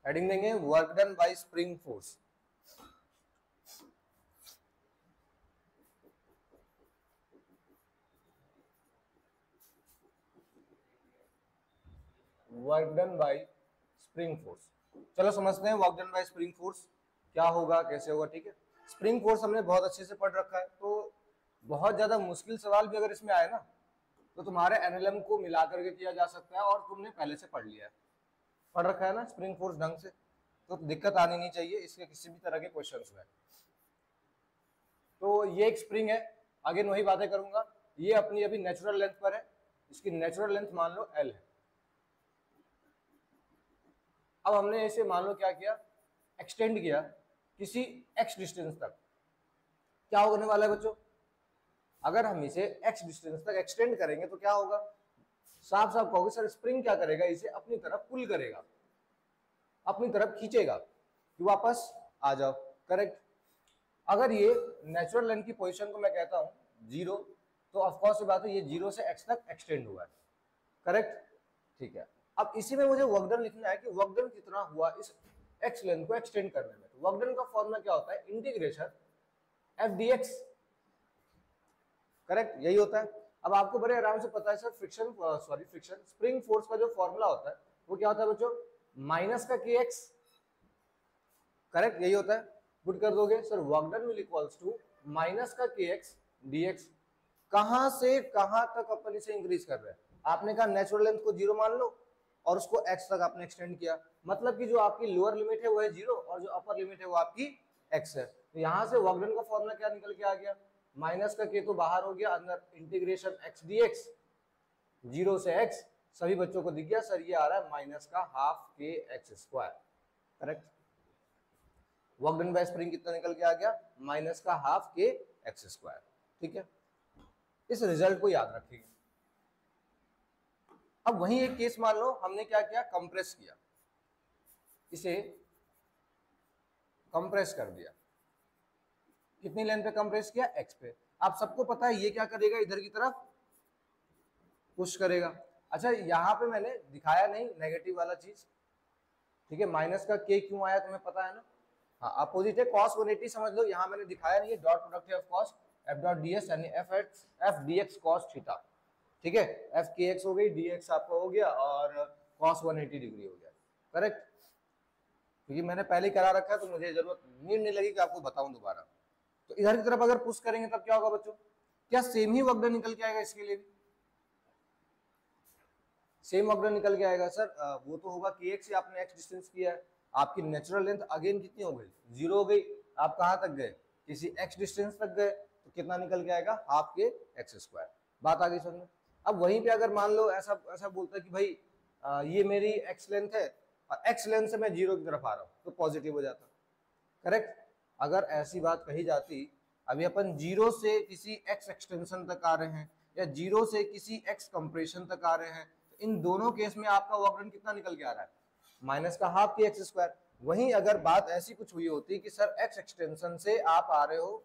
Heading देंगे work done bye spring force. Work done bye spring force. चलो समझते हैं work done bye spring force क्या होगा, कैसे होगा। ठीक है, स्प्रिंग फोर्स हमने बहुत अच्छे से पढ़ रखा है, तो बहुत ज्यादा मुश्किल सवाल भी अगर इसमें आए ना तो तुम्हारे एनएलएम को मिला करके किया जा सकता है, और तुमने पहले से पढ़ लिया है, पढ़ रखा है ना स्प्रिंग फोर्स ढंग से, तो दिक्कत आनी नहीं चाहिए इसके किसी भी तरह के क्वेश्चंस में। तो ये एक स्प्रिंग है, आगे वही बातें करूंगा। ये अपनी अभी नेचुरल लेंथ पर है, इसकी नेचुरल लेंथ मान लो L है। अब हमने इसे मान लो क्या किया, एक्सटेंड किया किसी x डिस्टेंस तक। क्या होने वाला है बच्चों, अगर हम इसे x डिस्टेंस तक एक्सटेंड करेंगे तो क्या होगा, साफ साफ कहोगे सर स्प्रिंग क्या करेगा, इसे अपनी तरफ पुल करेगा, अपनी तरफ खींचेगा कि वापस आ जाओ। करेक्ट। अगर ये नेचुरल लेंथ की पोजीशन को मैं कहता हूं 0, तो ऑफकोर्स बात है ये 0 से x तक एक्सटेंड हुआ है। करेक्ट, ठीक है। अब इसी में मुझे वर्क डन लिखना है कि वर्क डन कितना हुआ इस x लेंथ को एक्सटेंड करने में। तो वर्क डन का फॉर्मूला क्या होता है, इंटीग्रेशन f dx। करेक्ट, यही होता है। अब आपको बड़े आराम से पता है सर फ्रिक्शन स्प्रिंग फोर्स का जो फॉर्मूला होता है वो क्या होता है बच्चों, माइनस का kx। करेक्ट, यही होता है। पुट कर दोगे sir work done will equals to minus का kx dx। कहां से कहां तक अपन इसे इंक्रीज कर रहे हैं, आपने कहा नेचुरल लेंथ को 0 मान लो और उसको x तक आपने एक्सटेंड किया, मतलब कि जो आपकी लोअर लिमिट है वो है 0 और जो अपर लिमिट है वो आपकी x है। तो यहां से वर्क डन का फॉर्मूला क्या निकल के आ गया, माइनस का k तो बाहर हो गया, अंदर इंटीग्रेशन x dx 0 से x। सभी बच्चों को दिख गया सर ये आ रहा है माइनस का हाफ के x square. Correct, work done bye spring कितना निकल के आ गया, माइनस का हाफ के एक्स स्क्वायर। ठीक है, इस रिजल्ट को याद रखिए। अब वही एक केस मान लो हमने क्या किया, कंप्रेस किया, इसे कंप्रेस कर दिया। कितनी लेंथ पे कंप्रेस किया, x पे। आप सबको पता है ये क्या करेगा, इधर की तरफ पुश करेगा। अच्छा यहां पे मैंने दिखाया नहीं नेगेटिव वाला चीज, ठीक है, माइनस का k क्यों आया तुम्हें पता है ना, हाँ अपोजिट है, cos 180 समझ लो, यहां मैंने दिखाया नहीं है, डॉट प्रोडक्ट है of cos f dot ds यानी f dx cos थीटा। ठीक है, f kx हो गई, dx आपका हो गया और cos 180 डिग्री हो गया। करेक्ट, क्योंकि मैंने पहले करा रखा है तो मुझे जरूरत नीड नहीं लगी कि आपको बताऊं दोबारा। तो इधर की तरफ अगर पुश करेंगे तब क्या होगा बच्चों, क्या सेम ही वर्क डन निकल के आएगा, इसके लिए भी सेम वर्क डन निकल के आएगा सर। वो तो होगा कि x से आपने x डिस्टेंस किया है, आपकी नेचुरल लेंथ अगेन कितनी हो गई, 0 हो गई। आप कहां तक गए, किसी x डिस्टेंस तक गए, तो कितना निकल के आएगा, हाफ के एक्स स्क्वायर। बात आ गई समझ में। अब वहीं पे अगर मान लो ऐसा ऐसा बोलता है कि भाई ये मेरी x लेंथ है और x लेंथ से मैं 0 की तरफ आ रहा हूं, तो पॉजिटिव हो जाता। करेक्ट, अगर ऐसी बात कही जाती, अभी अपन 0 से किसी x एक्सटेंशन तक आ रहे हैं या 0 से किसी x कंप्रेशन तक आ रहे हैं, तो इन दोनों केस में आपका वर्क डन कितना निकल के आ रहा है, माइनस का हाफ के एक्स स्क्वायर। वहीं अगर बात ऐसी कुछ हुई होती कि सर x एक्सटेंशन से आप आ रहे हो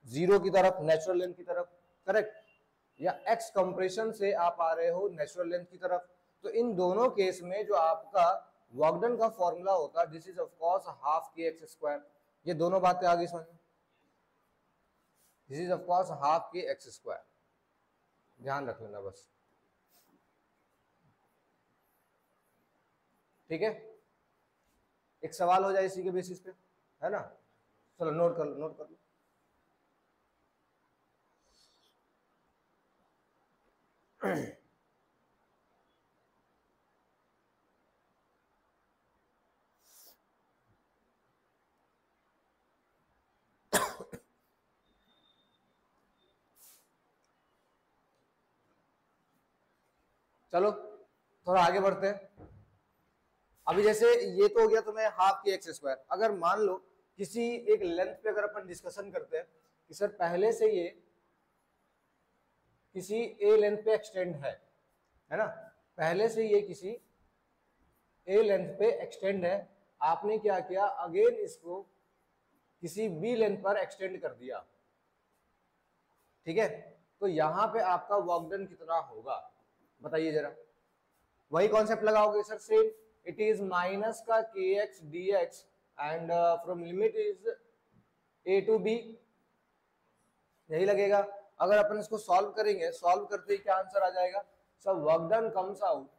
0 की तरफ, नेचुरल लेंथ की तरफ, करेक्ट, या x कंप्रेशन से आप आ रहे हो नेचुरल लेंथ की तरफ, तो इन दोनों केस में जो आपका वर्क डन का फॉर्मूला होता है this is of course half के एक्स स्क्वायर। ये दोनों बातें आ गई समझ में, this is of course half के एक्स स्क्वायर, ध्यान रख लेना बस। ठीक है, एक सवाल हो जाए इसी के बेसिस पे, है ना, चलो नोट कर लो, नोट कर लो। चलो थोड़ा आगे बढ़ते हैं। अभी जैसे ये तो हो गया तुम्हें हाफ के एक्स स्क्वायर। अगर मान लो किसी एक लेंथ पे अगर अपन डिस्कशन करते हैं कि सर पहले से ये किसी ए लेंथ पे एक्सटेंड है ना, पहले से ये किसी ए लेंथ पे एक्सटेंड है, आपने क्या किया, अगेन इसको किसी बी लेंथ पर एक्सटेंड कर दिया। ठीक है, तो यहां पे आपका वर्क डन कितना होगा बताइए जरा। वही कॉन्सेप्ट लगाओगे sir, same it is minus का k x d x and from limit is a to b, यही लगेगा। अगर अपन इसको सॉल्व करेंगे, सॉल्व करते ही क्या आंसर आ जाएगा? So work done comes out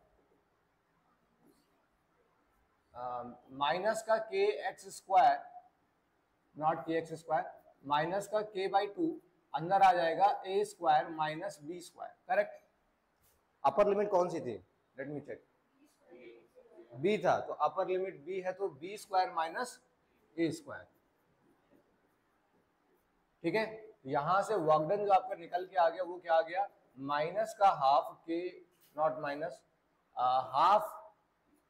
minus का k x square, not k x square, minus का के बाई टू, अंदर आ जाएगा a square minus b square, correct. Upper limit कौन सी थी? लेट मी चेक, बी था, तो अपर लिमिट बी है तो बी स्क्वायर माइनस ए स्क्वायर, ठीक है। यहां से वर्क डन जो आपका निकल के आ गया वो क्या आ गया? माइनस का हाफ के, नॉट माइनस, हाफ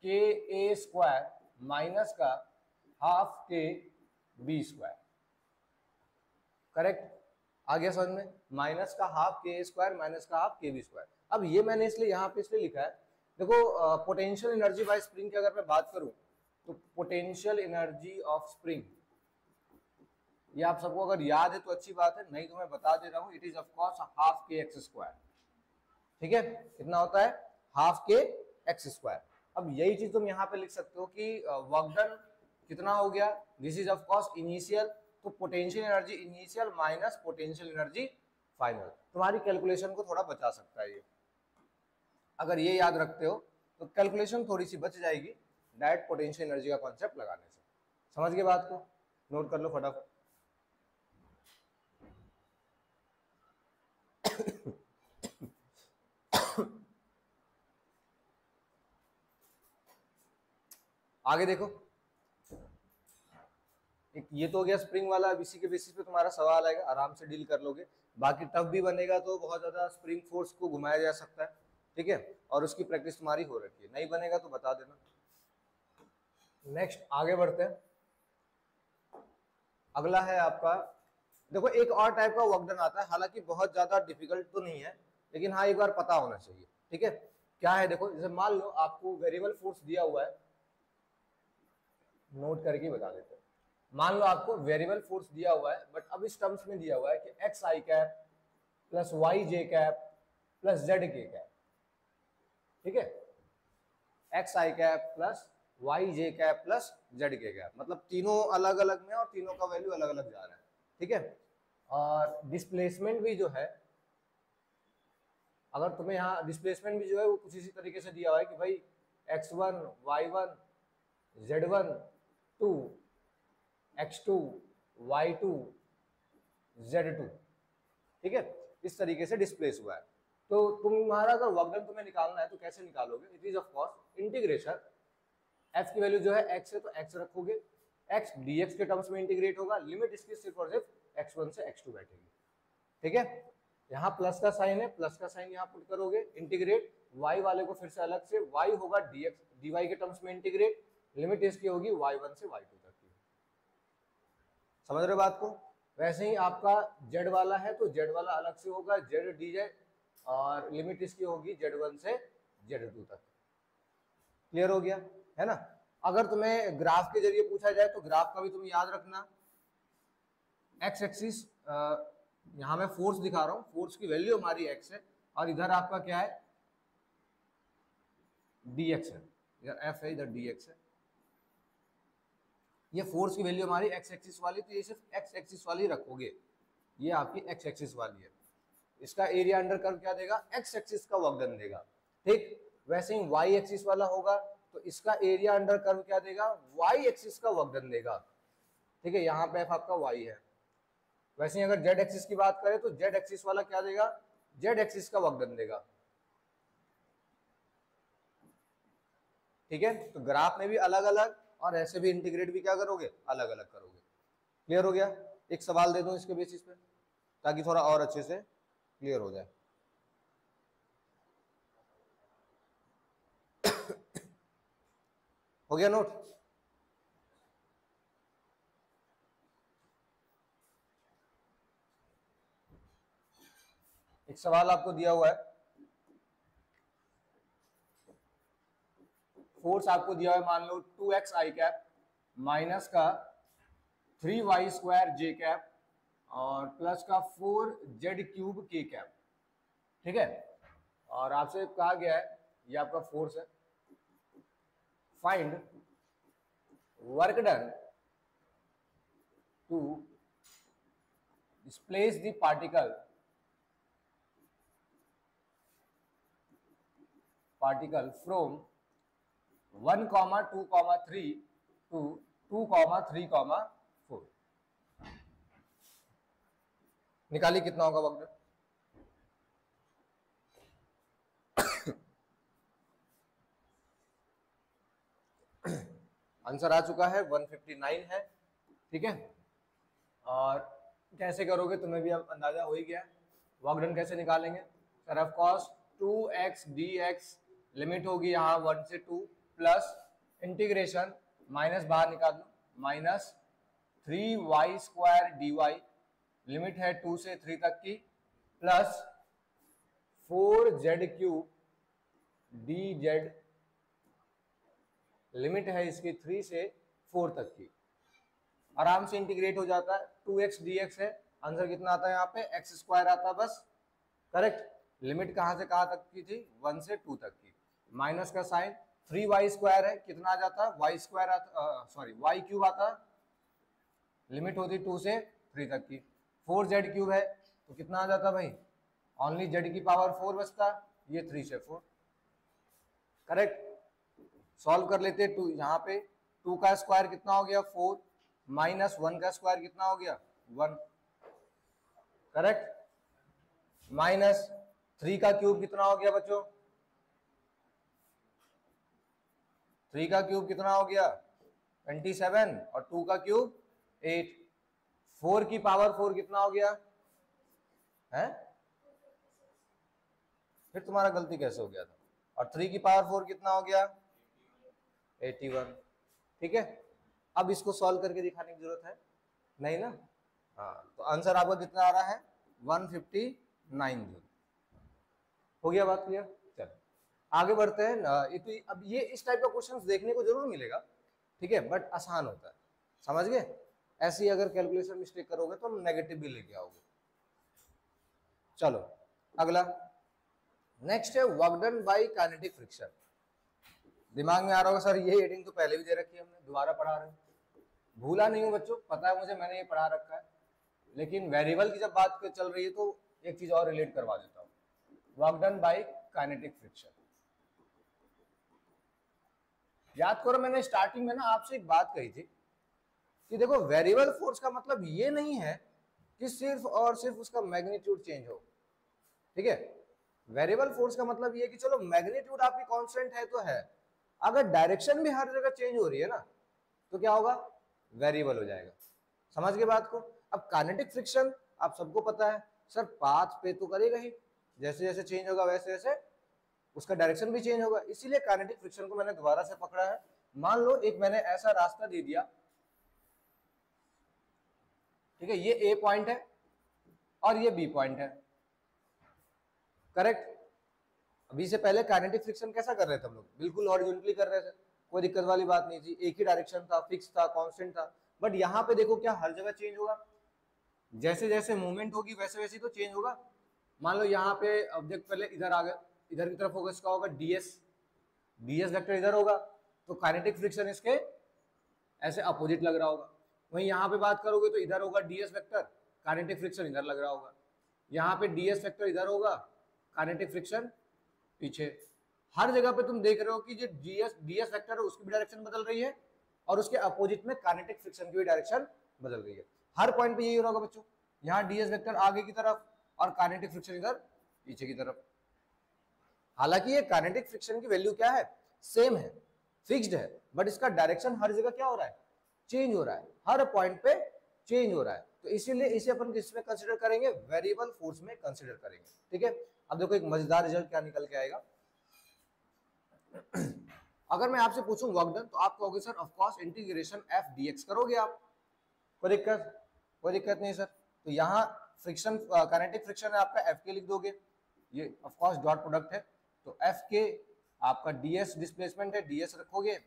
के ए स्क्वायर माइनस का हाफ के बी स्क्वायर, करेक्ट। आ गया समझ में? माइनस का हाफ के स्क्वायर माइनस का हाफ के बी स्क्वायर। अब ये मैंने इसलिए यहाँ पे इसलिए लिखा है, देखो पोटेंशियल एनर्जी बाय स्प्रिंग की अगर मैं बात करूं तो पोटेंशियल एनर्जी ऑफ स्प्रिंग, ये आप सबको अगर याद है तो अच्छी बात है, नहीं तो मैं बता दे रहा हूं, it is of course half के एक्स स्क्वायर, ठीक है। कितना होता है? हाफ के एक्स स्क्वायर। अब यही चीज तुम यहाँ पे लिख सकते हो कि वर्क डन कितना हो गया? This is of course initial, तो potential energy initial minus potential energy final, तुम्हारी कैलकुलेशन को थोड़ा बचा सकता है ये। अगर ये याद रखते हो तो कैलकुलेशन थोड़ी सी बच जाएगी डायरेक्ट पोटेंशियल एनर्जी का कॉन्सेप्ट लगाने से। समझ गए बात को? नोट कर लो फटाफट। आगे देखो, एक ये तो हो गया स्प्रिंग वाला, अब इसी के बेसिस पे तुम्हारा सवाल आएगा, आराम से डील कर लोगे। बाकी टफ भी बनेगा तो बहुत ज्यादा स्प्रिंग फोर्स को घुमाया जा सकता है, ठीक है, और उसकी प्रैक्टिस तुम्हारी हो रखी है। नहीं बनेगा तो बता देना। नेक्स्ट आगे बढ़ते हैं। अगला है आपका, देखो एक और टाइप का वर्क डन आता है, हालांकि बहुत ज्यादा डिफिकल्ट तो नहीं है, लेकिन हाँ एक बार पता होना चाहिए, ठीक है। क्या है देखो, जैसे मान लो आपको वेरिएबल फोर्स दिया हुआ है, नोट करके बता देते हैं। मान लो आपको वेरिएबल फोर्स दिया हुआ है, बट अब इस टर्म्स में दिया हुआ है कि एक्स आई कैप प्लस वाई जे कैप प्लस जेड के कैप, ठीक है। एक्स आई कैप प्लस वाई जे कैप प्लस जेड के कैप, मतलब तीनों अलग अलग में और तीनों का वैल्यू अलग अलग जा रहा है, ठीक है। और डिस्प्लेसमेंट भी जो है, अगर तुम्हें यहाँ डिस्प्लेसमेंट भी जो है वो कुछ इसी तरीके से दिया हुआ है कि भाई x1 y1 z1 2 x2 y2 z2, ठीक है, इस तरीके से डिस्प्लेस हुआ है। तो तुम्हारा अगर वर्क डन तुम्हें निकालना है तो कैसे निकालोगे? It is of course integration, f की वैल्यू जो है x है तो x रखोगे, x dx के टर्म्स में इंटीग्रेट होगा, लिमिट इसकी सिर्फ और सिर्फ x1 से x2 बैठेगी, ठीक है। यहाँ प्लस का साइन है, प्लस का साइन यहाँ पुट करोगे, इंटीग्रेट y वाले को फिर से अलग से, y होगा dx dy के टर्म्स में इंटीग्रेट, लिमिट इसकी होगी y1 से y2 तक की। समझ रहे हो बात को? वैसे ही आपका z वाला है तो z वाला अलग से होगा, z dz, और लिमिट इसकी होगी z1 से z2 तक। क्लियर हो गया है ना? अगर तुम्हें ग्राफ के जरिए पूछा जाए तो ग्राफ का भी तुम याद रखना, एक्स एक्सिस, यहां मैं फोर्स दिखा रहा हूं, फोर्स की वैल्यू हमारी x है, और इधर आपका क्या है? dx है, इधर f है, इधर dx है। ये फोर्स की वैल्यू हमारी x एक्सिस वाली, तो ये सिर्फ x एक्सिस वाली रखोगे, ये आपकी x एक्सिस वाली है। इसका एरिया अंडर कर्व क्या देगा? x एक्सिस का वर्क डन देगा, ठीक। वैसे ही y एक्सिस वाला होगा तो इसका एरिया अंडर कर्व क्या देगा? y एक्सिस का वर्क डन देगा, ठीक है। यहाँ पे f आपका y है। वैसे ही अगर z एक्सिस की बात करें तो z एक्सिस वाला क्या देगा? z एक्सिस का वर्क डन देगा, ठीक है। तो ग्राफ में भी अलग अलग और ऐसे भी इंटीग्रेट भी क्या करोगे? अलग अलग करोगे। क्लियर हो गया? एक सवाल दे दूं इसके बेसिस पे ताकि थोड़ा और अच्छे से क्लियर हो जाए। हो गया नोट? एक सवाल आपको दिया हुआ है, फोर्स आपको दिया हुआ है, मान लो 2x आई कैप माइनस का 3y स्क्वायर जे कैप और प्लस का 4z क्यूब के कैप, ठीक है। और आपसे कहा गया है, ये आपका फोर्स है, find work done to displace the particle from 1, 2, 3 to 2, 3, 4। निकालिए कितना होगा वक्त। आंसर आ चुका है 159 है, ठीक है। और कैसे करोगे तुम्हें भी अब अंदाजा हो ही गया। वर्क डन कैसे निकालेंगे sir, of course 2x dx limit होगी यहाँ 1 से 2 प्लस इंटीग्रेशन माइनस बाहर निकाल लो माइनस 3y² dy लिमिट है 2 से 3 तक की प्लस 4z³ dz लिमिट है इसकी 3 से 4 तक की। आराम से इंटीग्रेट हो जाता है, 2x dx है, आंसर कितना आता है यहाँ पे x² आता है बस, करेक्ट। लिमिट कहाँ से कहाँ तक की थी 1 से 2 तक की, माइनस का साइन 3y² है, कितना आ जाता है y² आता, सॉरी y³ आता, लिमिट होती 2 से 3 तक की। 4z³ है तो कितना आ जाता भाई, ओनली z की पावर 4 बचता, ये 3 से 4, करेक्ट। सॉल्व कर लेते, टू यहाँ पे 2 का स्क्वायर कितना हो गया 4 माइनस 1 का स्क्वायर कितना हो गया 1, करेक्ट। माइनस 3 का क्यूब कितना हो गया बच्चों, 3 का क्यूब कितना हो गया 27 और 2 का क्यूब 8। 4 की पावर 4 कितना हो गया है, फिर तुम्हारा गलती कैसे हो गया था, और 3 की पावर 4 कितना हो गया 81, ठीक है। अब इसको सॉल्व करके दिखाने की जरूरत है नहीं ना, हाँ। तो आंसर आपका कितना आ रहा है 159 हो गया, बात क्लियर। चलो आगे बढ़ते हैं। तो अब ये इस टाइप का क्वेश्चंस देखने को जरूर मिलेगा, ठीक है, बट आसान होता है, समझ गए। ऐसे ही अगर कैलकुलेशन मिस्टेक करोगे तो हम नेगेटिव भी लेके आओगे। चलो अगला, नेक्स्ट है work done by kinetic friction. दिमाग में आ रहा होगा सर ये हेडिंग तो पहले भी दे रखी है हमने, दोबारा पढ़ा रहे हैं। भूला नहीं हूँ बच्चों, पता है मुझे, मैंने ये पढ़ा रखा है, लेकिन वेरिएबल की जब बात चल रही है तो एक चीज और रिलेट करवा देता हूँ। Work done by kinetic friction, याद करो मैंने स्टार्टिंग में ना आपसे एक बात कही थी कि देखो वेरिएबल फोर्स का मतलब ये नहीं है कि सिर्फ और सिर्फ उसका मैग्नीट्यूड चेंज हो, ठीक है। वेरिएबल फोर्स का मतलब ये है कि चलो मैग्नीट्यूड आपकी कांस्टेंट है तो है, अगर डायरेक्शन भी हर जगह चेंज हो रही है ना तो क्या होगा, वेरिएबल हो जाएगा। समझ गए बात को। अब काइनेटिक फ्रिक्शन आप सबको पता है सर, पाथ पे तो करेगा ही, जैसे जैसे चेंज होगा वैसे वैसे उसका डायरेक्शन भी चेंज होगा, इसीलिए काइनेटिक फ्रिक्शन को मैंने दोबारा से पकड़ा है। मान लो एक मैंने ऐसा रास्ता दे दिया, ठीक है, ये ए पॉइंट है और ये बी पॉइंट है, करेक्ट। अभी से पहले काइनेटिक फ्रिक्शन कैसा कर रहे थे हम लोग, बिल्कुल हॉरिजॉन्टली कर रहे थे, कोई दिक्कत वाली बात नहीं थी, एक ही डायरेक्शन था, फिक्स था, कांस्टेंट था। बट यहाँ पे देखो क्या हर जगह चेंज होगा, जैसे जैसे मूवमेंट होगी वैसे वैसे तो चेंज होगा। मान लो यहाँ पे ऑब्जेक्ट पहले इधर आ गया, इधर की तरफ होगा, इसका होगा डीएस, डीएस वेक्टर इधर होगा, तो काइनेटिक फ्रिक्शन इसके ऐसे अपोजिट लग रहा होगा। वहीं यहाँ पे बात करोगे तो इधर होगा डीएस वेक्टर, काइनेटिक फ्रिक्शन इधर लग रहा होगा। यहाँ पे डीएस वेक्टर इधर होगा, काइनेटिक फ्रिक्शन पीछे। हर जगह पे तुम देख रहे हो कि जो डीएस वेक्टर है उसकी भी डायरेक्शन बदल रही है और उसके अपोजिट में काइनेटिक फ्रिक्शन की भी डायरेक्शन बदल रही है। हर पॉइंट पे यही हो रहा होगा बच्चों, यहाँ डीएस वेक्टर आगे की तरफ और काइनेटिक फ्रिक्शन इधर पीछे की तरफ। हालांकि ये काइनेटिक फ्रिक्शन की वैल्यू क्या है, सेम है, फिक्स्ड है, बट इसका डायरेक्शन हर जगह क्या हो रहा है, चेंज हो रहा है, हर पॉइंट पे चेंज हो रहा है। तो इसीलिए इसे अपन किसमें कंसीडर करेंगे, वेरिएबल फोर्स में कंसीडर करेंगे, ठीक है। अब देखो एक मजेदार रिजल्ट क्या निकल के आएगा। अगर मैं आपसे पूछूं वर्क डन, तो आप कहोगे sir of course integration f dx करोगे आप, कोई दिक्कत नहीं सर। तो यहाँ फ्रिक्शन काइनेटिक फ्रिक्शन है आपका, एफ के लिख दोगे, ये ऑफ कोर्स डॉट प्रोडक्ट है, तो एफ के आपका डीएस डिस्प्लेसमेंट है, डीएस रखोगे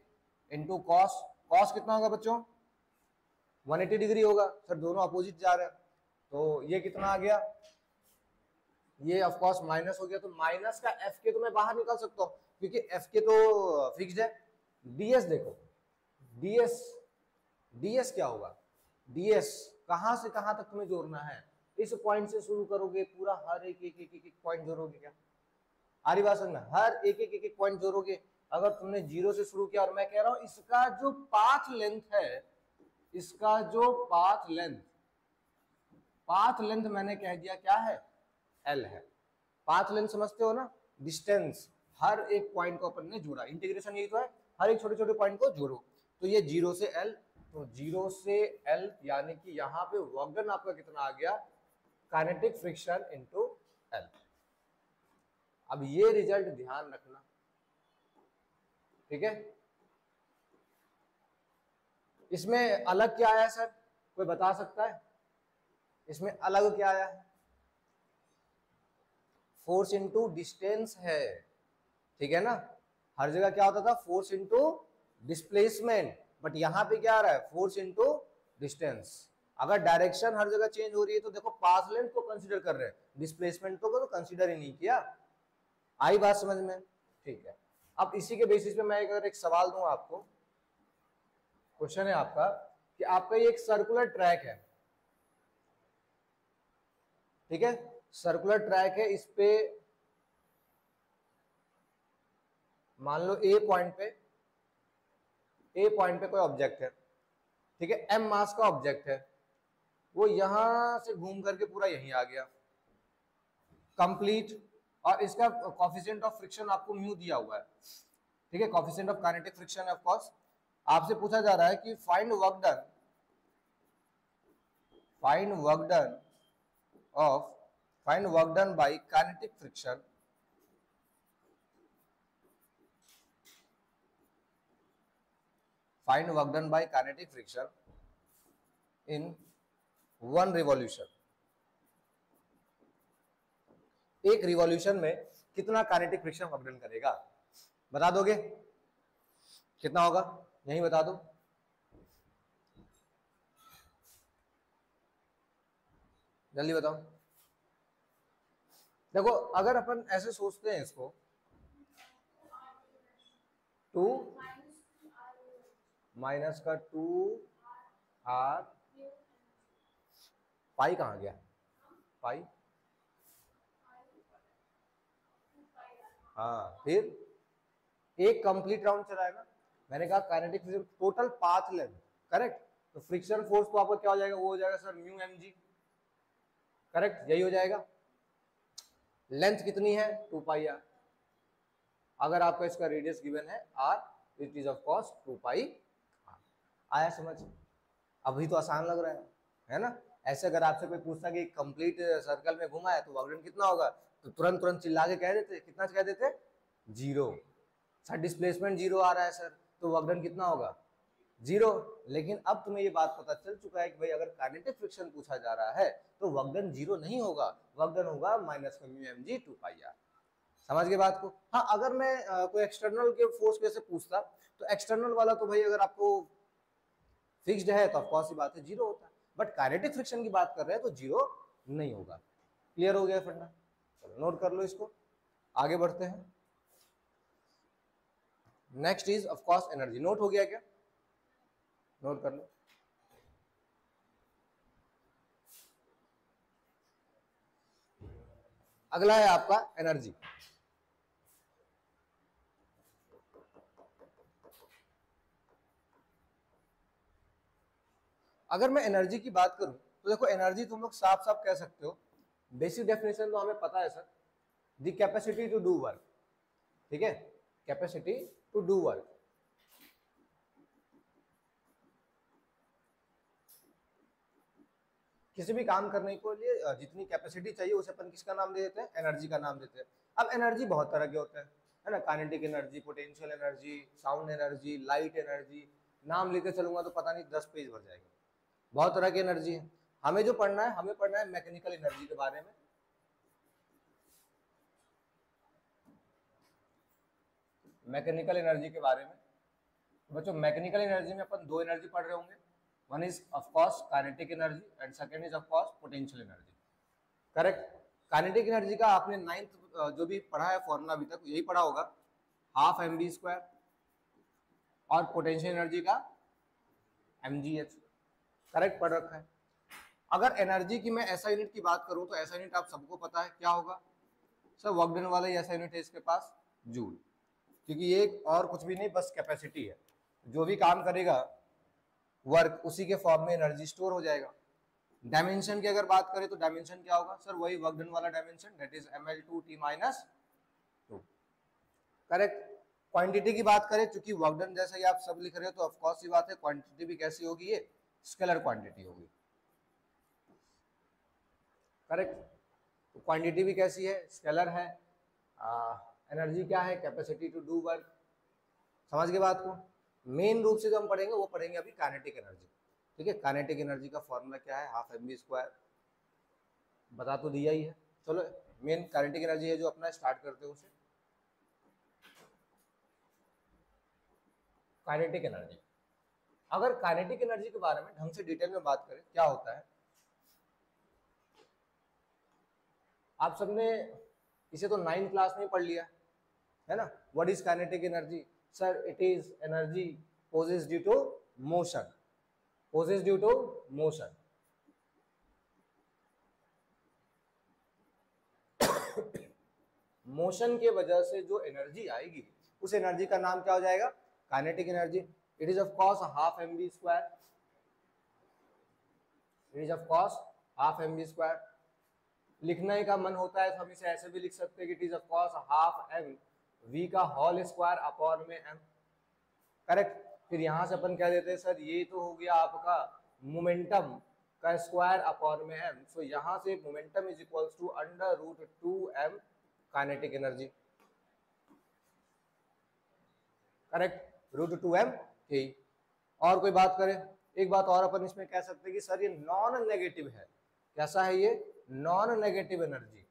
इनटू कॉस, कॉस कितना होगा बच्चों 180 डिग्री होगा सर, दोनों अपोजिट जा रहे हैं, तो ये कितना आ गया, ये ऑफ कोर्स माइनस हो गया, तो माइनस का एफ के तो मैं बाहर निकाल सकता हूँ क्योंकि एफ के तो फिक्स्ड है, ds देखो, ds ds क्या होगा, ds कहां से कहां तक तुम्हें जोड़ना है, इस पॉइंट से शुरू करोगे पूरा हर एक पॉइंट जोड़ोगे क्या, आ रही बात समझ में, हर एक पॉइंट जोड़ोगे। अगर तुमने जीरो से शुरू किया और मैं कह रहा हूं इसका जो पाथ लेंथ है, इसका जो पाथ लेंथ मैंने कह दिया क्या है, एल है। पाथ लेंथ समझते हो ना, डिस्टेंस, हर एक पॉइंट को अपन ने जोड़ा, इंटीग्रेशन यही तो है, हर एक छोटे छोटे पॉइंट को जोड़ो। तो ये जीरो से एल, तो जीरो से एल यानी कि यहाँ पे वर्क डन आपका कितना आ गया, काइनेटिक फ्रिक्शन इनटू एल। अब ये रिजल्ट ध्यान रखना, ठीक है। इसमें अलग क्या आया सर, कोई बता सकता है इसमें अलग क्या आया है, फोर्स इनटू डिस्टेंस है, ठीक है ना। हर जगह क्या होता था, फोर्स इनटू डिस्प्लेसमेंट, बट यहां पे क्या आ रहा है, फोर्स इनटू डिस्टेंस। अगर डायरेक्शन हर जगह चेंज हो रही है तो देखो पाथ लेंथ को कंसीडर कर रहे हैं, डिस्प्लेसमेंट तो कंसीडर ही नहीं किया। आई बात समझ में, ठीक है। अब इसी के बेसिस पे मैं अगर एक सवाल दूं आपको, क्वेश्चन है आपका कि आपका ये एक सर्कुलर ट्रैक है, ठीक है, सर्कुलर ट्रैक है, इस पे मान लो ए पॉइंट पे कोई ऑब्जेक्ट है, ठीक है, एम मास का ऑब्जेक्ट है, वो यहां से घूम करके पूरा यहीं आ गया कंप्लीट, और इसका कोफिशिएंट ऑफ फ्रिक्शन आपको म्यू दिया हुआ है, ठीक है, coefficient of kinetic friction of course. आपसे पूछा जा रहा है कि find work done by kinetic friction in 1 revolution. एक रिवॉल्यूशन में कितना काइनेटिक फ्रिक्शन वर्क डन करेगा, बता दोगे कितना होगा, यही बता दो। जल्दी बताओ। देखो अगर अपन ऐसे सोचते हैं इसको, 2 माइनस का 2 आर, पाई कहाँ गया, पाई, हाँ, फिर एक कंप्लीट राउंड चलाएगा, मैंने कहा kinetic friction total path length, correct, तो फ्रिक्शन फोर्स तो आपका क्या हो जाएगा, वो हो जाएगा sir mu m g, correct, यही हो जाएगा। लेंथ कितनी है, 2 पाई आर, अगर आपका इसका रेडियस गिवन है r, it is of course 2 pi r. आया समझ, अभी तो आसान लग रहा है ना। ऐसे अगर आपसे कोई पूछता कि कंप्लीट सर्कल में घुमा है तो वर्क डन कितना होगा, तो तुरंत चिल्ला के कह देते, कितना कह देते, जीरो। सर डिस्प्लेसमेंट जीरो आ रहा है सर, तो वर्क डन कितना होगा, जीरो। लेकिन अब तुम्हें ये बात पता चल चुका है कि भाई अगर काइनेटिक फ्रिक्शन पूछा जा रहा है तो वर्क डन जीरो नहीं होगा, वर्क डन होगा माइनस का mu m g 2 pi r. समझ गए बात को। हाँ अगर मैं कोई एक्सटर्नल के फोर्स के से पूछता तो एक्सटर्नल वाला तो भाई अगर आपको फिक्स्ड है तो ऑफ सी बात है जीरो होता है, बट काइनेटिक फ्रिक्शन की बात कर रहे हैं तो जीरो नहीं होगा। क्लियर हो गया फंडा, चलो नोट कर लो इसको, आगे बढ़ते हैं। Next is of course energy, note हो गया क्या, नोट कर लो। अगला है आपका एनर्जी। अगर मैं एनर्जी की बात करूं तो देखो एनर्जी तुम लोग साफ साफ कह सकते हो, बेसिक डेफिनेशन तो हमें पता है sir, the capacity to do work, ठीक है, कैपेसिटी टू डू वर्क। किसी भी काम करने के लिए जितनी कैपेसिटी चाहिए उसे अपन किसका नाम दे देते हैं, एनर्जी का नाम देते हैं। अब एनर्जी बहुत तरह के होते हैं, है ना, kinetic energy, potential energy, sound energy, light energy, नाम लेते चलूंगा तो पता नहीं 10 पेज भर जाएगा, बहुत तरह की एनर्जी है। हमें जो पढ़ना है, हमें पढ़ना है मैकेनिकल एनर्जी के बारे में। मैकेनिकल एनर्जी के बारे में बच्चों, मैकेनिकल एनर्जी में अपन 2 एनर्जी पढ़ रहे होंगे, one is of course kinetic energy and second is of course potential energy, correct. Kinetic energy का आपने 9th जो भी पढ़ा है फॉर्मूला अभी तक यही पढ़ा होगा, हाफ एम बी स्क्वायर, और पोटेंशियल एनर्जी का mgh, करेक्ट पढ़ रखा है। अगर एनर्जी की मैं ऐसा यूनिट की बात करूं तो ऐसा यूनिट आप सबको पता है क्या होगा सर, वर्क डन वाला ही ऐसा यूनिट है इसके पास, जूल, क्योंकि ये और कुछ भी नहीं बस कैपेसिटी है, जो भी काम करेगा वर्क उसी के फॉर्म में एनर्जी स्टोर हो जाएगा। डायमेंशन की अगर बात करें तो डायमेंशन क्या होगा सर, वही वर्क डन वाला dimension, that is ml2t-2, correct. Quantity की बात करें, क्योंकि वर्क डन जैसा ही आप सब लिख रहे हो तो ऑफ कोर्स ये बात है क्वांटिटी भी कैसी होगी, ये स्केलर क्वांटिटी होगी, करेक्ट। तो क्वांटिटी भी कैसी है, स्केलर है। एनर्जी क्या है, कैपेसिटी टू डू वर्क, समझ गए बात को। मेन रूप से जो हम पढ़ेंगे वो पढ़ेंगे अभी काइनेटिक एनर्जी, ठीक है। काइनेटिक एनर्जी का फॉर्मूला क्या है, हाफ mv², बता तो दिया ही है। चलो मेन काइनेटिक एनर्जी है जो अपना स्टार्ट करते हैं उसे। काइनेटिक एनर्जी, अगर काइनेटिक एनर्जी के बारे में ढंग से डिटेल में बात करें क्या होता है, आप सबने इसे तो 9th क्लास में पढ़ लिया है ना। What is kinetic energy sir, it is energy possess due to motion, possess due to motion. Motion के वजह से जो एनर्जी आएगी उस एनर्जी का नाम क्या हो जाएगा, kinetic energy. It is of course half mv², it is of course half mv²। लिखने का मन होता है तो हम इसे ऐसे भी लिख सकते हैं कि it is of course half mv का होल स्क्वायर अपॉन में m, करेक्ट। फिर यहां से अपन कह देते हैं सर ये तो हो गया आपका मोमेंटम का स्क्वायर अपॉन में m, सो यहां से momentum is equals to √2m kinetic energy, correct, √2m। ठीक, और कोई बात करें, एक बात और अपन इसमें कह सकते हैं कि सर ये नॉन नेगेटिव है, कैसा है ये, नॉन नेगेटिव एनर्जी,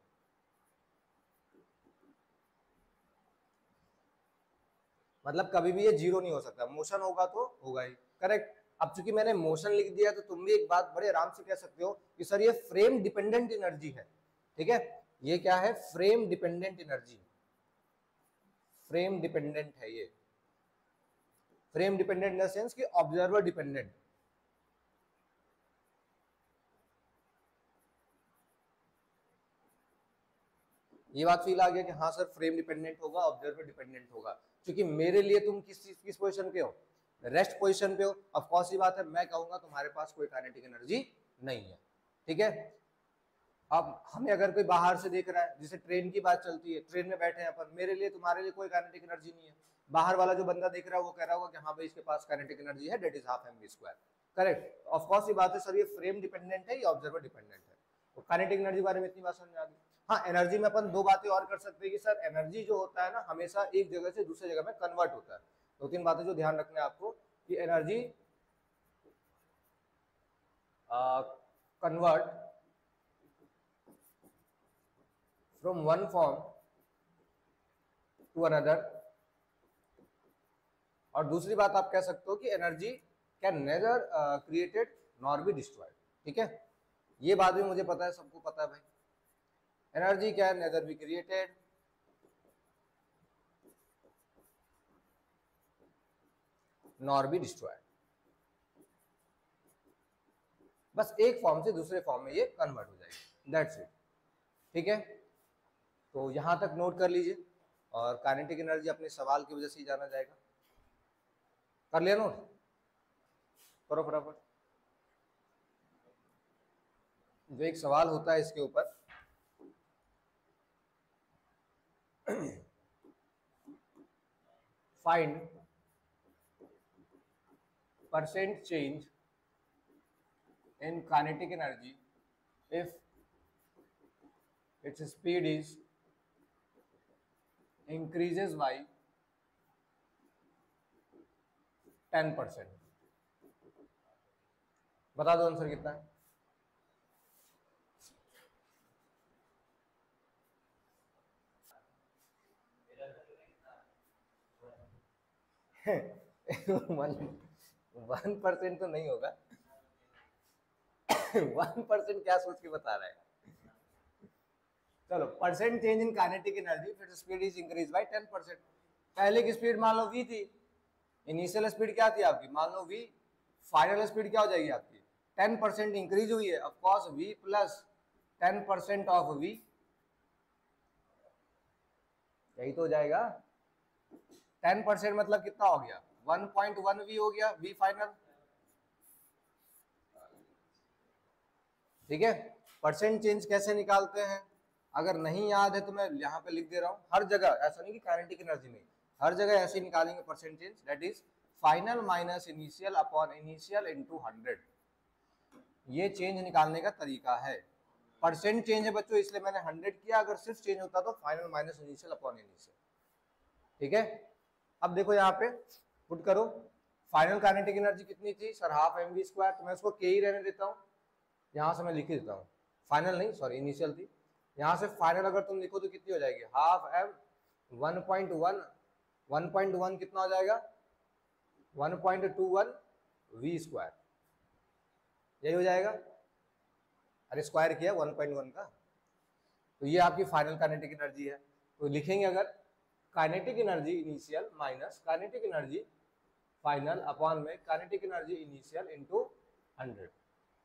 मतलब कभी भी ये जीरो नहीं हो सकता, मोशन होगा तो होगा ही, करेक्ट। अब चूंकि मैंने मोशन लिख दिया तो तुम भी एक बात बड़े आराम से कह सकते हो कि सर ये फ्रेम डिपेंडेंट एनर्जी है, ठीक है। ये क्या है, frame dependent energy, frame dependent है ये, frame dependent in the sense कि ऑब्जर्वर डिपेंडेंट। ये बात फील आ गया कि हाँ सर फ्रेम डिपेंडेंट होगा, ऑब्जर्वर डिपेंडेंट होगा, क्योंकि मेरे लिए तुम किस पोजीशन पे हो, रेस्ट पोजीशन पे हो। ऑफ कोर्स ये बात है, मैं कहूंगा तुम्हारे पास कोई काइनेटिक एनर्जी नहीं है, ठीक है। अब हमें अगर कोई बाहर से देख रहा है, जैसे ट्रेन की बात चलती है, ट्रेन में बैठे हैं अपन, मेरे लिए तुम्हारे लिए कोई काइनेटिक एनर्जी नहीं है, बाहर वाला जो बंदा देख रहा है वो कह रहा होगा कि हाँ भाई इसके पास काइनेटिक एनर्जी है, that is half mv², correct. Of course ये बात है सर ये फ्रेम डिपेंडेंट है, ये ऑब्जर्वर डिपेंडेंट है। तो काइनेटिक एनर्जी बारे में इतनी बात समझ आ गई। हाँ, एनर्जी में अपन दो बातें और कर सकते हैं कि सर एनर्जी जो होता है ना हमेशा एक जगह से दूसरे जगह में कन्वर्ट होता है। दो तीन बातें जो ध्यान रखना है आपको कि energy convert from one form to another, और दूसरी बात आप कह सकते हो कि energy can neither created nor be destroyed, ठीक है। ये बात भी मुझे पता है, सबको पता है भाई, energy can nether be created nor be destroyed, बस एक फॉर्म से दूसरे फॉर्म में ये कन्वर्ट हो जाएगी, दैट्स इट, ठीक है। तो यहां तक नोट कर लीजिए, और काइनेटिक एनर्जी अपने सवाल की वजह से ही जाना जाएगा। कर लिया नोट, करो फटाफट। जो एक सवाल होता है इसके ऊपर, find percent change in kinetic energy if its speed is increases by 10%। बता दो आंसर कितना है। 1% तो नहीं होगा, 1% क्या सोच के बता रहा है। चलो, percent change in kinetic energy फिर स्पीड इज इंक्रीज बाय 10%। पहले की स्पीड मान लो v थी, इनिशियल स्पीड क्या थी आपकी, मान लो v, फाइनल स्पीड क्या हो जाएगी आपकी, 10% इंक्रीज हुई है, of course v plus 10% of v, यही तो हो जाएगा। 10% मतलब कितना हो गया, 1.1 v हो गया, v फाइनल, ठीक है। परसेंट चेंज कैसे निकालते हैं, अगर नहीं याद है तो मैं यहाँ पे लिख दे रहा हूँ, हर जगह ऐसा नहीं कि काइनेटिक एनर्जी में, हर जगह ऐसे निकालेंगे percent change, that is final minus initial upon initial into 100, ये चेंज निकालने का तरीका है। परसेंट चेंज है बच्चों इसलिए मैंने 100 किया, अगर सिर्फ चेंज होता तो final minus initial upon initial, ठीक है। अब देखो यहाँ पे पुट करो, फाइनल काइनेटिक एनर्जी कितनी थी सर, हाफ mv², तो मैं उसको के ही रहने देता हूँ, यहाँ से मैं लिख ही देता हूँ, फाइनल नहीं सॉरी इनिशियल थी, यहाँ से फाइनल अगर तुम लिखो तो कितनी हो जाएगी, हाफ m 1.1, 1.1 कितना हो जाएगा 1.21 v², यही हो जाएगा, अरे स्क्वायर किया 1.1 का, तो ये आपकी फाइनल काइनेटिक एनर्जी है। तो लिखेंगे अगर kinetic energy initial minus kinetic energy final upon में kinetic energy initial into 100,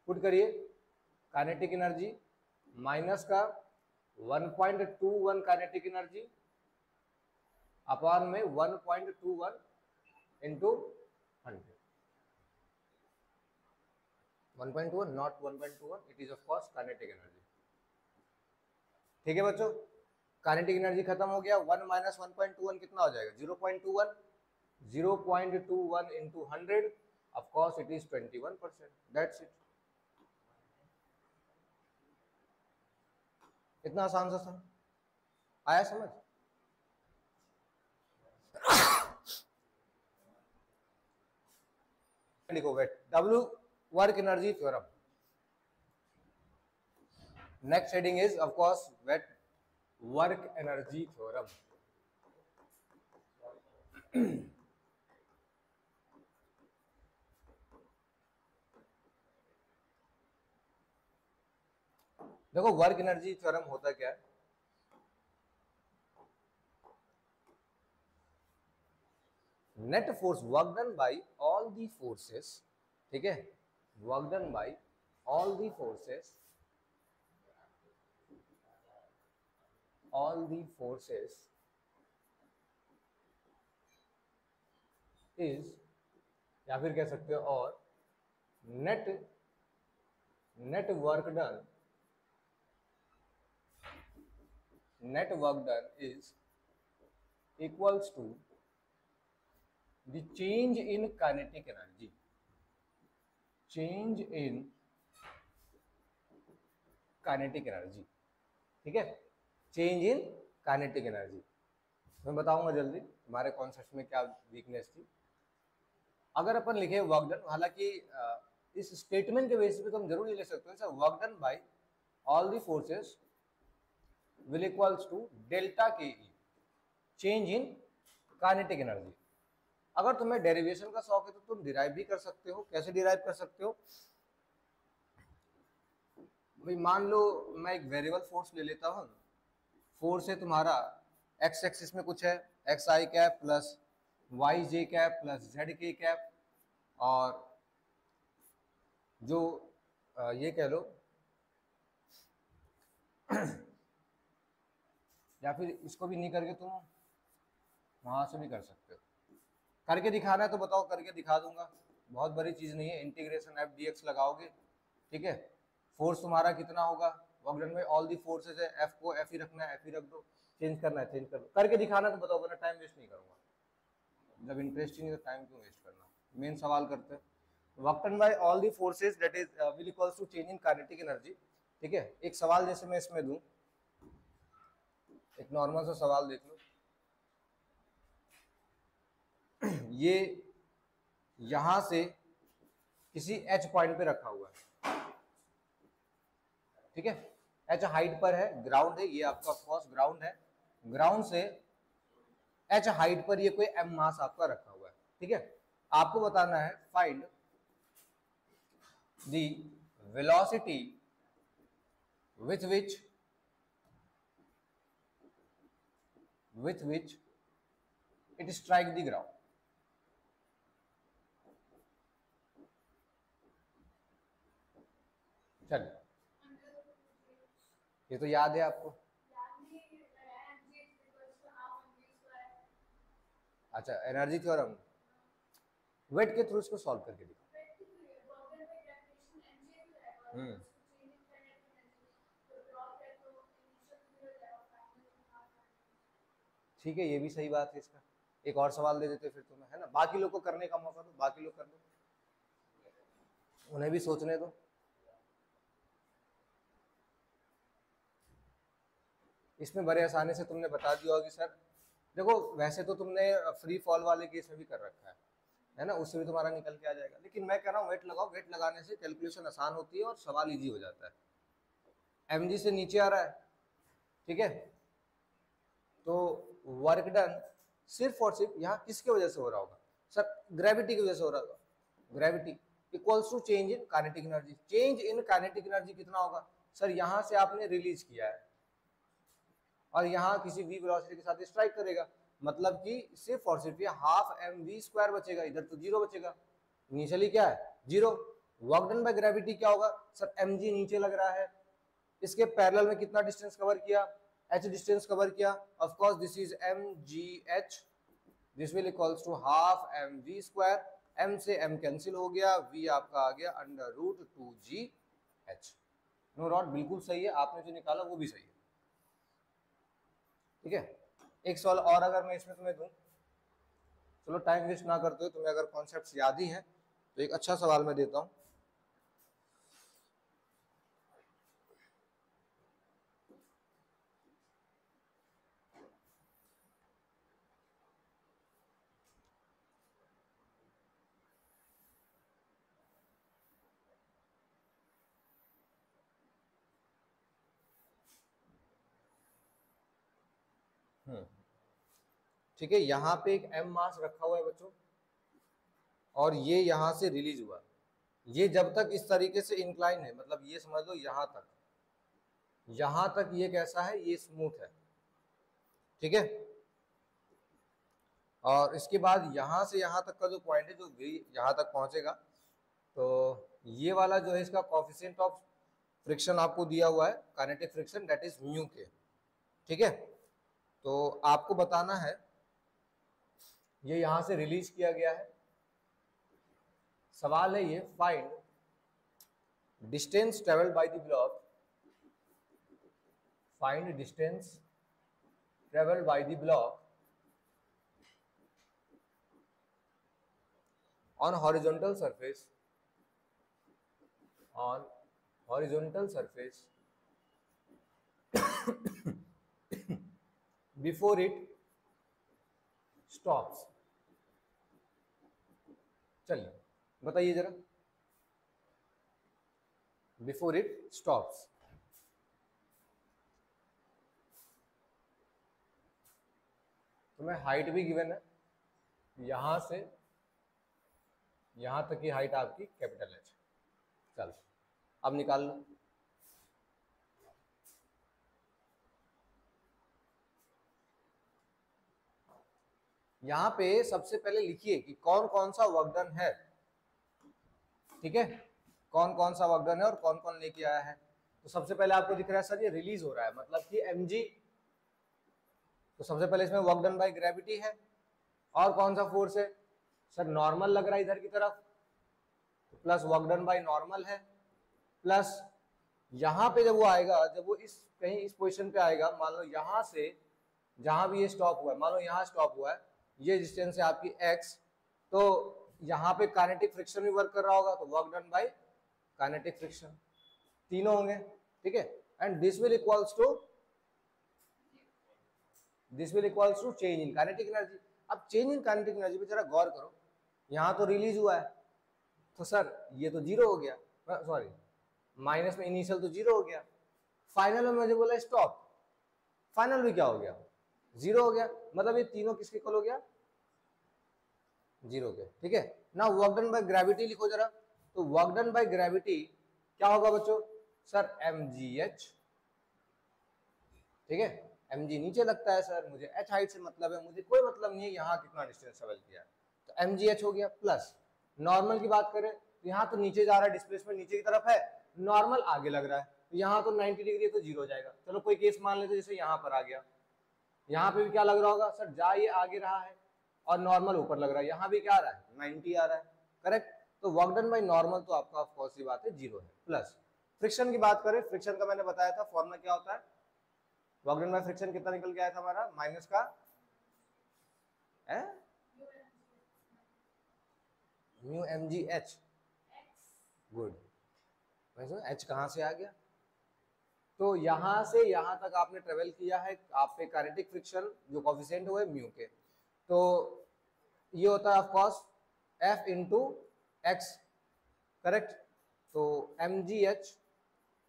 put करिए, काइनेटिक एनर्जी माइनस का 1.21 काइनेटिक एनर्जी अपॉन में 1.21 into 100, 1.21 not 1.21, it is of course kinetic energy, ठीक है बच्चों। काइनेटिक एनर्जी खत्म हो गया, 1 माइनस 1.21 कितना हो जाएगा 0.21, 0.21 into 100, of course it is 21%, that's it. इतना आसान सा सर, आया समझ। लिखो wet W work energy theorem, next heading is of course wet work energy theorem. देखो वर्क एनर्जी थ्योरम होता क्या है, net force work done by all the forces, ठीक है, work done by all the forces, all the forces is, या फिर कह सकते हो और net work done, net work done is equals to the change in kinetic energy, change in kinetic energy, ठीक है, चेंज इन काइनेटिक एनर्जी। मैं बताऊंगा जल्दी हमारे कॉन्सेप्ट में क्या वीकनेस थी। अगर अपन लिखे वर्क डन, हालांकि इस स्टेटमेंट के बेसिस पे तो हम जरूर ये ले सकते हैं sir, work done by all the forces will equals to delta के ई, चेंज इन काइनेटिक एनर्जी। अगर तुम्हें डेरिवेशन का शौक है तो तुम डिराइव भी कर सकते हो, कैसे डिराइव कर सकते हो भाई, मान लो मैं एक वेरिएबल फोर्स ले लेता हूँ, फोर्स है तुम्हारा एक्स एक्सिस में कुछ है एक्स आई कैप प्लस वाई जे कैप प्लस जेड के कैप, और जो ये कह लो या फिर इसको भी नहीं करके तुम वहां से भी कर सकते हो, करके दिखाना है तो बताओ, करके दिखा दूंगा, बहुत बड़ी चीज नहीं है, इंटीग्रेशन एफ डी एक्स लगाओगे, ठीक है। फोर्स तुम्हारा कितना होगा, वर्क डन में ऑल दी फोर्सेस है, एफ को एफ ही रखना है, एफ ही रख दो, चेंज करना है चेंज कर दो, करके दिखाना तो बताओ, वरना टाइम वेस्ट नहीं करूंगा, जब इंटरेस्टिंग है तो टाइम क्यों वेस्ट करना, मेन सवाल करते हैं। Work done by all the forces that is will equals to change in kinetic energy, ठीक है। एक सवाल जैसे मैं इसमें दूं, एक नॉर्मल सा सवाल देख लो, ये यहां से किसी एच पॉइंट पे रखा हुआ है, ठीक है, एच हाइट पर है, ग्राउंड है, ये आपका ऑफकोर्स ग्राउंड है, ग्राउंड से एच हाइट पर ये कोई एम मास आपका रखा हुआ है, ठीक है। आपको बताना है find the velocity with which it strike the ground, चलिए, ये तो याद है आपको। अच्छा, एनर्जी थ्योरम, वेट के थ्रू इसको सॉल्व करके दिखाओ। ठीक है, ये भी सही बात है इसका। एक और सवाल दे देते फिर तुम्हें, है ना, बाकी लोग को करने का मौका दो, बाकी लोग कर दो, उन्हें भी सोचने दो। इसमें बड़े आसानी से तुमने बता दिया होगा कि सर देखो, वैसे तो तुमने फ्री फॉल वाले केस में भी कर रखा है ना, उससे भी तुम्हारा निकल के आ जाएगा। लेकिन मैं कह रहा हूँ वेट लगाओ, वेट लगाने से कैलकुलेशन आसान होती है और सवाल इजी हो जाता है। mg से नीचे आ रहा है, ठीक है, तो वर्क डन सिर्फ और सिर्फ यहाँ किसके वजह से हो रहा होगा सर? ग्रेविटी की वजह से हो रहा होगा। Gravity equals to change in kinetic energy. Change in kinetic energy कितना होगा सर? यहाँ से आपने रिलीज किया है और यहाँ किसी v वेलोसिटी के साथ स्ट्राइक करेगा, मतलब कि सिर्फ और सिर्फ ये हाफ mv² बचेगा, इधर तो जीरो बचेगा। इनिशियली क्या है? Zero. Work done by gravity क्या होगा सर? mg नीचे लग रहा है, इसके पैरेलल में कितना डिस्टेंस कवर किया? h डिस्टेंस कवर किया। Of course this is mgh, this will equals to half mv²। m से m कैंसिल हो गया, v आपका आ गया √2gh। नो डाउट बिल्कुल सही है, आपने जो निकाला वो भी सही है, ठीक है। एक सवाल और अगर मैं इसमें तुम्हें दूं, चलो टाइम वेस्ट ना करते हो, तुम्हें अगर कॉन्सेप्ट्स याद ही हैं तो एक अच्छा सवाल मैं देता हूं। ठीक है, यहाँ पे एक m मास रखा हुआ है बच्चों, और ये यहाँ से रिलीज हुआ। ये जब तक इस तरीके से इंक्लाइन है, मतलब ये समझ लो यहाँ तक ये कैसा है? ये स्मूथ है, ठीक है। और इसके बाद यहाँ से यहाँ तक का जो पॉइंट है, जो यहाँ तक पहुंचेगा, तो ये वाला जो है इसका कोएफिशिएंट ऑफ फ्रिक्शन आपको दिया हुआ है, kinetic friction, that is mu के, ठीक है। तो आपको बताना है, ये यहां से रिलीज किया गया है। सवाल है ये, find distance travelled by the block, find distance travelled by the block on horizontal surface, on horizontal surface before it stops। चलिए बताइए जरा, बिफोर इट स्टॉप्स। तुम्हें हाइट भी गिवन है, यहां से यहां तक की हाइट आपकी कैपिटल एच। चलो अब निकाल लो। यहां पे सबसे पहले लिखिए कि कौन कौन सा वर्क डन है, ठीक है, कौन कौन सा वर्क डन है और कौन कौन लेके आया है। तो सबसे पहले आपको दिख रहा है सर ये रिलीज हो रहा है, मतलब कि mg, तो सबसे पहले इसमें वर्क डन बाय ग्रेविटी है। और कौन सा फोर्स है सर? नॉर्मल लग रहा है इधर की तरफ, plus work done by normal है, प्लस यहाँ पे जब वो आएगा, जब वो इस कहीं इस पोजीशन पे आएगा, मान लो यहाँ से जहां भी ये स्टॉप हुआ है, मान लो यहाँ स्टॉप हुआ है, ये डिस्टेंस है आपकी x, तो यहाँ पे काइनेटिक फ्रिक्शन भी वर्क कर रहा होगा, तो work done by kinetic friction, तीनों होंगे, ठीक है। And this will equals to change in kinetic energy. अब चेंज इन काइनेटिक एनर्जी पे जरा गौर करो, यहाँ तो रिलीज हुआ है, तो सर ये तो जीरो हो गया, सॉरी माइनस में इनिशियल तो जीरो हो गया, फाइनल में मुझे बोला स्टॉप, फाइनल भी क्या हो गया? जीरो हो गया, मतलब ये तीनों किसके इक्वल हो गया? जीरो के, ठीक है ना। वर्क डन बाय ग्रेविटी लिखो जरा, तो वर्क डन बाय ग्रेविटी क्या होगा बच्चों? सर mgh, ठीक है। mg नीचे लगता है सर, मुझे h हाइट से मतलब है, मुझे कोई मतलब नहीं है यहाँ कितना डिस्टेंस ट्रेवल किया, तो mgh हो गया। प्लस नॉर्मल की बात करें तो यहाँ तो नीचे जा रहा है, डिस्प्लेसमेंट नीचे की तरफ है, नॉर्मल आगे लग रहा है, तो यहाँ तो 90 डिग्री है तो जीरो हो जाएगा। चलो कोई केस मान लेते जैसे यहाँ पर आ गया, यहाँ पे भी क्या लग रहा होगा सर, जा ये आगे रहा है और नॉर्मल ऊपर लग रहा है, यहाँ भी क्या आ रहा है 90 आ रहा है, करेक्ट। तो वर्क डन बाई नॉर्मल तो आपका ऑफ कोर्स सी बात है जीरो है। प्लस फ्रिक्शन की बात करें, फ्रिक्शन का मैंने बताया था फॉर्मूला क्या होता है, वर्क डन बाई फ्रिक्शन कितना निकल के आया था हमारा, माइनस का mu m g h, good. H कहाँ से आ गया, तो यहां से यहां तक आपने ट्रेवल किया है, आप पे काइनेटिक फ्रिक्शन जो कोफिशिएंट हुए म्यू के, तो ये होता है of course F into x, correct. तो एम जी एच,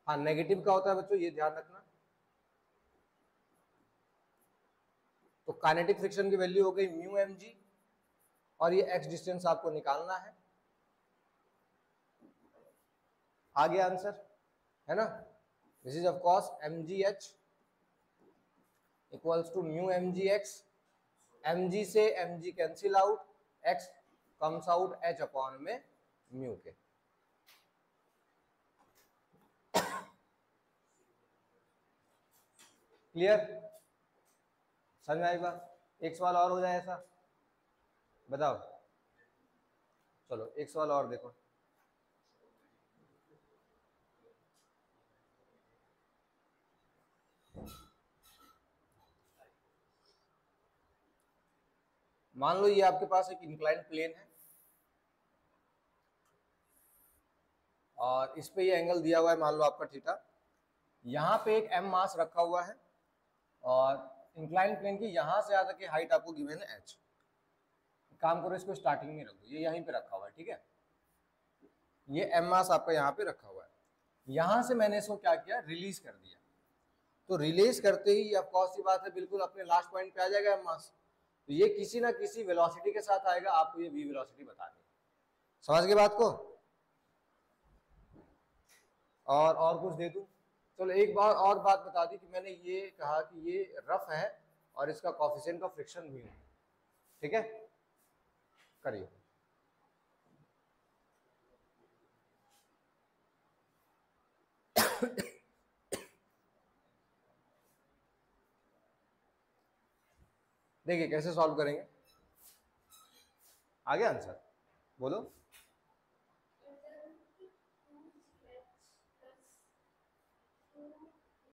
हाँ नेगेटिव का होता है बच्चों, ये ध्यान रखना। तो काइनेटिक फ्रिक्शन की वैल्यू हो गई म्यू एम जी, और ये एक्स डिस्टेंस आपको निकालना है। आ गया आंसर, है ना। This is of course mgh equals to mu mgx, mg से mg cancel out, x comes out h upon में म्यू के। क्लियर, समझ में आई बात। एक सवाल और हो जाए ऐसा, बताओ। चलो एक सवाल और देखो, मान लो ये आपके पास एक इंक्लाइंड प्लेन है और इस पे ये एंगल दिया हुआ है, मान लो आपका थीटा, यहाँ पे एक m मास रखा हुआ है और इंक्लाइंड प्लेन की यहाँ से यहाँ तक की हाइट आपको गिवन है h। काम करो इसको स्टार्टिंग में रख दो, ये यहीं पे रखा हुआ है, ठीक है। ये m मास आपका यहाँ पे रखा हुआ है, यहाँ से मैंने इसको क्या किया, रिलीज कर दिया। तो रिलीज करते ही अब कौन सी बात है, बिल्कुल अपने लास्ट पॉइंट पे आ जाएगा m मास। तो ये किसी ना किसी वेलोसिटी के साथ आएगा, आपको ये v वेलोसिटी बतानी है। समझ गए बात को। और कुछ दे दूं, चलो एक बार और बात बता दी कि मैंने ये कहा कि ये रफ है और इसका कोफिशिएंट ऑफ फ्रिक्शन म्यू, ठीक है। करिए, देखिए कैसे सॉल्व करेंगे। आ गया आंसर, बोलो।